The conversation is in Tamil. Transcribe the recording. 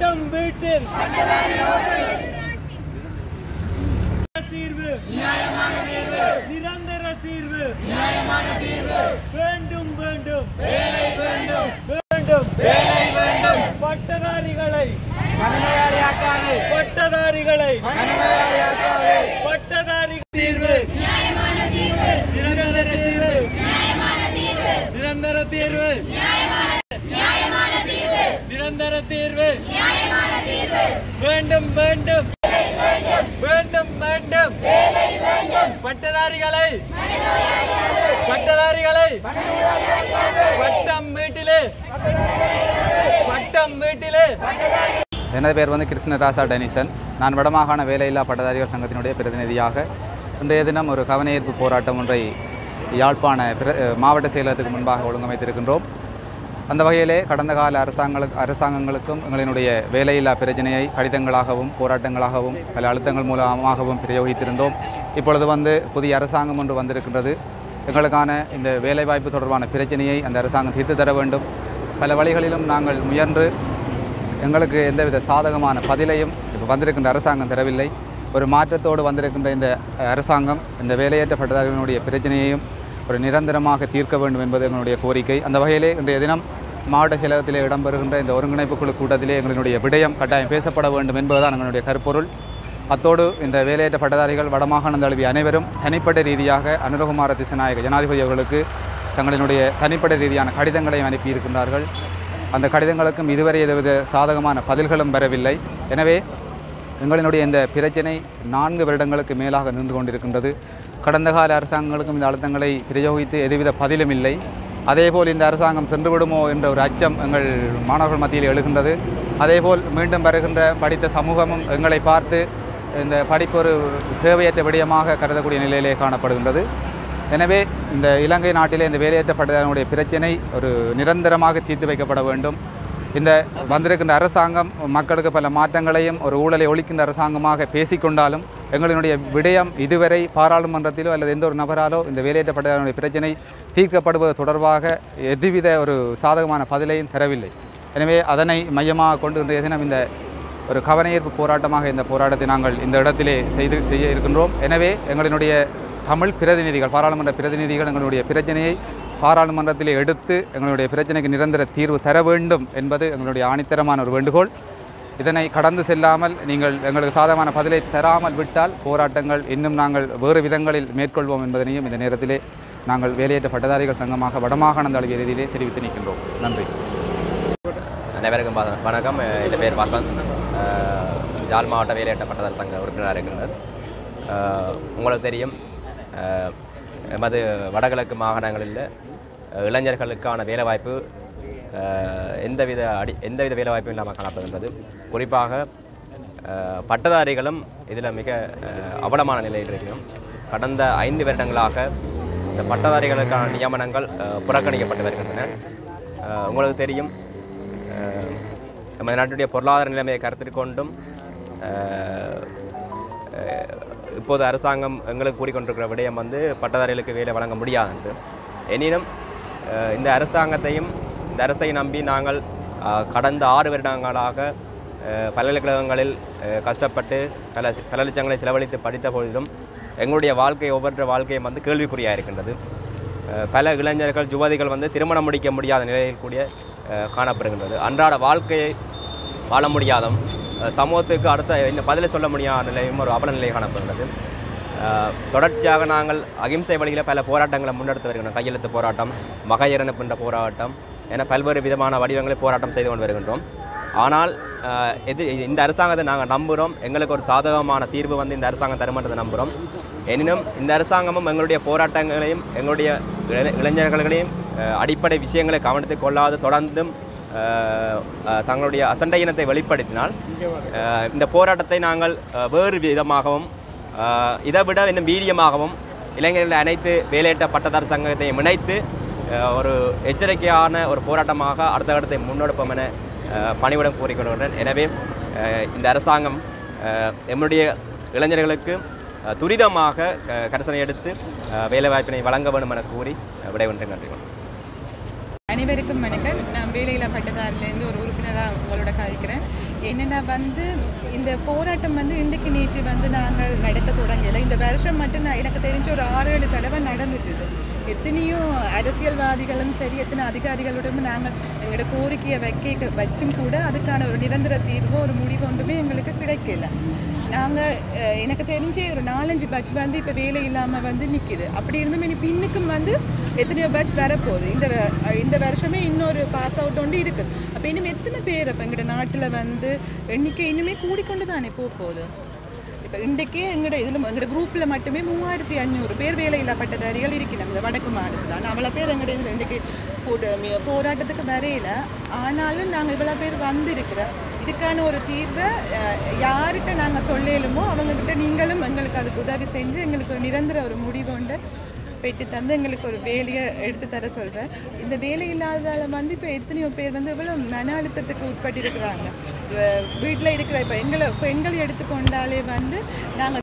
பட்டம் வீட்டில் தீர்வு நியாயமான தீர்வு நிரந்தர தீர்வு நியாயமான தீர்வு வேண்டும் வேண்டும் வேலை வேண்டும் வேண்டும் வேலை வேண்டும் பட்டதாரிகளை மனநோயாளியாக்காதே பட்டதாரிகளை மனநோயாளியாக்காதே பட்டதாரி தீர்வு நியாயமான தீர்வு நிரந்தர தீர்வு நியாயமான தீர்வு நிரந்தர தீர்வு நியாயமான தீர்வு நிரந்தர தீர்வு நியாயமான தீர்வு வேண்டும் வேண்டும் வேண்டும் வேண்டும் பட்டதாரிகளை பட்டதாரிகளை பட்டம் வீட்டிலே பட்டம் வீட்டிலே. எனது பேர் கிருஷ்ணராசா டெனிசன். நான் வடமாகாண வேலையில்லா பட்டதாரிகள் சங்கத்தினுடைய பிரதிநிதியாக இன்றைய தினம் ஒரு கவனஈர்ப்பு போராட்டம் ஒன்றை யாழ்ப்பாண மாவட்ட செயலகத்துக்கு முன்பாக ஒழுங்கமைத்திருக்கின்றோம். அந்த வகையிலே கடந்த கால அரசாங்கங்களுக்கும் எங்களினுடைய வேலையில்லா பிரச்சனையை கடிதங்களாகவும் போராட்டங்களாகவும் பல அழுத்தங்கள் மூலமாகவும் பிரயோகித்திருந்தோம். இப்பொழுது புதிய அரசாங்கம் ஒன்று வந்திருக்கின்றது. எங்களுக்கான இந்த வேலைவாய்ப்பு தொடர்பான பிரச்சனையை அந்த அரசாங்கம் தீர்த்து தர வேண்டும். பல வழிகளிலும் நாங்கள் முயன்று எங்களுக்கு எந்தவித சாதகமான பதிலையும் இப்போ வந்திருக்கின்ற அரசாங்கம் தரவில்லை. ஒரு மாற்றத்தோடு வந்திருக்கின்ற இந்த அரசாங்கம் இந்த வேலையற்ற பட்டதாரிகளுடைய பிரச்சனையையும் ஒரு நிரந்தரமாக தீர்க்க வேண்டும் என்பது எங்களுடைய கோரிக்கை. அந்த வகையிலே இன்றைய தினம் மாவட்ட செயலகத்திலே இடம்பெறுகின்ற இந்த ஒருங்கிணைப்பு குழு கூட்டத்திலே எங்களுடைய விடயம் கட்டாயம் பேசப்பட வேண்டும் என்பதுதான் எங்களுடைய கருப்பொருள். அத்தோடு இந்த வேலையற்ற பட்டதாரிகள் வடமாகாணம் தழுவிய அனைவரும் தனிப்பட்ட ரீதியாக அனுரகுமார திசநாயக ஜனாதிபதி அவர்களுக்கு தங்களினுடைய தனிப்பட்ட ரீதியான கடிதங்களையும் அனுப்பியிருக்கின்றார்கள். அந்த கடிதங்களுக்கும் இதுவரை எதுவித சாதகமான பதில்களும் வரவில்லை. எனவே எங்களினுடைய இந்த பிரச்சனை 4 வருடங்களுக்கு மேலாக நின்று கொண்டிருக்கின்றது. கடந்த கால அரசாங்கங்களுக்கும் இந்த அழுத்தங்களை பிரயோகித்து எதுவித பதிலும் இல்லை. அதேபோல் இந்த அரசாங்கம் சென்றுவிடுமோ என்ற ஒரு அச்சம் எங்கள் மாணவர்கள் மத்தியில் எழுகின்றது. அதேபோல் மீண்டும் வருகின்ற படித்த சமூகமும் எங்களை பார்த்து இந்த படிப்பு ஒரு தேவையற்ற விடயமாக கருதக்கூடிய நிலையிலே காணப்படுகின்றது. எனவே இந்த இலங்கை நாட்டிலே இந்த வேலையற்ற பட்டதாரிகளுடைய பிரச்சினை ஒரு நிரந்தரமாக தீர்த்து வைக்கப்பட வேண்டும். இந்த வந்திருக்கின்ற அரசாங்கம் மக்களுக்கு பல மாற்றங்களையும் ஒரு ஊழலை ஒழிக்கின்ற அரசாங்கமாக பேசிக்கொண்டாலும் எங்களுடைய விடயம் இதுவரை பாராளுமன்றத்திலோ அல்லது எந்த ஒரு நபராலோ இந்த வேலையற்ற பட்டதாரிகளுடைய பிரச்சினை தீர்க்கப்படுவது தொடர்பாக எதுவித ஒரு சாதகமான பதிலையும் தரவில்லை. எனவே அதனை மையமாக கொண்டு இன்றைய தினம் இந்த ஒரு கவனஈர்ப்பு போராட்டமாக இந்த போராட்டத்தை நாங்கள் இந்த இடத்திலே செய்ய இருக்கின்றோம். எனவே எங்களுடைய தமிழ் பிரதிநிதிகள் பாராளுமன்ற பிரதிநிதிகள் எங்களுடைய பிரச்சனையை பாராளுமன்றத்திலே எடுத்து எங்களுடைய பிரச்சனைக்கு நிரந்தர தீர்வு தர வேண்டும் என்பது எங்களுடைய ஆணித்தரமான ஒரு வேண்டுகோள். இதனை கடந்து செல்லாமல் நீங்கள் எங்களுக்கு சாதகமான பதிலை தராமல் விட்டால் போராட்டங்கள் இன்னும் நாங்கள் வேறு விதங்களில் மேற்கொள்வோம் என்பதனையும் இந்த நேரத்திலே நாங்கள் வேலையற்ற பட்டதாரிகள் சங்கமாக வடமாகாணம் தழுவிய ரீதியிலே தெரிவித்து நிற்கின்றோம். நன்றி. அனைவருக்கும் வணக்கம். என் பேர் வசந்த். யாழ் மாவட்ட வேலையற்ற பட்டதாரி சங்க உறுப்பினராக இருக்கின்றார். உங்களுக்கு தெரியும், எமது வடகிழக்கு மாகாணங்களில் இளைஞர்களுக்கான வேலைவாய்ப்பு எந்தவித வேலைவாய்ப்பும் இல்லாமல் காணப்படுகின்றது. குறிப்பாக பட்டதாரிகளும் இதில் மிக அவலமான நிலையில் இருக்கிறோம். கடந்த 5 வருடங்களாக இந்த பட்டதாரிகளுக்கான நியமனங்கள் புறக்கணிக்கப்பட்டு வருகின்றன. உங்களுக்கு தெரியும், நமது நாட்டுடைய பொருளாதார நிலைமையை கருத்தில் கொண்டும் இப்போது அரசாங்கம் எங்களுக்கு கூறிக்கொண்டிருக்கிற விடயம் பட்டதாரிகளுக்கு வேலை வழங்க முடியாது என்று. எனினும் இந்த அரசாங்கத்தையும் இந்த அரசை நம்பி நாங்கள் கடந்த 6 வருடங்களாக பல்கலைக்கழகங்களில் கஷ்டப்பட்டு பல லட்சங்களை செலவழித்து படித்த பொழுதும் எங்களுடைய ஒவ்வொரு வாழ்க்கையும் கேள்விக்குறியாக இருக்கின்றது. பல இளைஞர்கள் யுவதிகள் திருமணம் முடிக்க முடியாத நிலையில் கூடிய காணப்படுகின்றது. அன்றாட வாழ்க்கையை வாழ முடியாதும் சமூகத்துக்கு அடுத்த இன்னும் பதிலை சொல்ல முடியாத நிலையும் ஒரு அவல நிலை காணப்படுகிறது. தொடர்ச்சியாக நாங்கள் அகிம்சை வழியில் பல போராட்டங்களை முன்னெடுத்து வருகின்றோம். கையெழுத்து போராட்டம், மகையரணப்பு என்ற போராட்டம் என பல்வேறு விதமான வடிவங்களில் போராட்டம் செய்து கொண்டு வருகின்றோம். ஆனால் இந்த அரசாங்கத்தை நாங்கள் நம்புகிறோம். எங்களுக்கு ஒரு சாதகமான தீர்வு இந்த அரசாங்கம் தருமன்றதை நம்புகிறோம். எனினும் இந்த அரசாங்கமும் எங்களுடைய போராட்டங்களையும் எங்களுடைய இளைஞர்களையும் அடிப்படை விஷயங்களை கவனத்தில் கொள்ளாது தொடர்ந்தும் தங்களுடைய அசண்டை இனத்தை வெளிப்படுத்தினால் இந்த போராட்டத்தை நாங்கள் வேறு விதமாகவும் இதைவிட இன்னும் வீரியமாகவும் இளைஞர்கள் அனைத்து வேலையற்ற பட்டதாரி சங்கத்தையும் இணைத்து ஒரு எச்சரிக்கையான ஒரு போராட்டமாக அடுத்த கட்டத்தை முன்னெடுப்போம் என பணிவுடன் கூறிக்கொள்கிறேன். எனவே இந்த அரசாங்கம் நம்முடைய இளைஞர்களுக்கு துரிதமாக கரிசனை எடுத்து வேலைவாய்ப்பினை வழங்க வேண்டும் என கூறி விடைபெறுகிறேன். நன்றி. அனைவருக்கும் வணக்கம். நான் வேலையில்லா பட்டதாரிலேருந்து ஒரு உறுப்பினராக உங்களோட கழிக்கிறேன். என்னென்னா வந்து இந்த போராட்டம் வந்து இன்றைக்கு நேற்று வந்து நாங்கள் நடத்த தொடங்கலை. இந்த வருஷம் மட்டும் எனக்கு தெரிஞ்ச ஒரு 6-7 தடவை நடந்துட்டுது. எத்தனையோ அரசியல்வாதிகளும் சரி, எத்தனை அதிகாரிகளுடன் நாங்கள் எங்களோட கோரிக்கையை வச்சும் கூட அதுக்கான ஒரு நிரந்தர தீர்வோ ஒரு முடிவு ஒன்றுமே எங்களுக்கு கிடைக்கல. நாங்கள் எனக்கு தெரிஞ்ச ஒரு 4-5 பேட்ச் வந்து இப்போ வேலை இல்லாமல் வந்து நிற்கிது. அப்படி இருந்தும் இனி பின்னுக்கும் வந்து எத்தனையோ பேட்ச் வரப்போகுது. இந்த வருஷமே இன்னொரு பாஸ் அவுட் ஒன்று இருக்குது. அப்போ இன்னும் எத்தனை பேர் அப்போ எங்களோட நாட்டில் வந்து எண்ணிக்கை இன்னுமே கூடிக்கொண்டு தானே போகுது. இப்போ இன்றைக்கே எங்களோட குரூப்பில் மட்டுமே 3500 பேர் வேலையில்லா பட்டதாரிகள் இருக்கிறாங்க இந்த வடக்கு மாநிலத்தில். ஆனால் அவ்வளோ பேர் எங்களோட இதில் இன்றைக்கு போராட்டத்துக்கு வரையில. ஆனாலும் நாங்கள் இவ்வளோ பேர் வந்திருக்கிறோம். இதுக்கான ஒரு தீர்வை யார்கிட்ட நாங்கள் சொல்லலுமோ அவங்கக்கிட்ட நீங்களும் எங்களுக்கு அதுக்கு உதவி செஞ்சு எங்களுக்கு ஒரு நிரந்தர ஒரு முடிவு உண்டு பெற்று தந்து எங்களுக்கு ஒரு வேலையை எடுத்து தர சொல்கிறேன். இந்த வேலை இல்லாததால் வந்து இப்போ எத்தனையோ பேர் வந்து இவ்வளோ மன அழுத்தத்துக்கு உட்பட்டு இருக்கிறாங்க. வீட்டில் இருக்கிற இப்போ பெண்களை எடுத்துக்கொண்டாலே வந்து நாங்கள்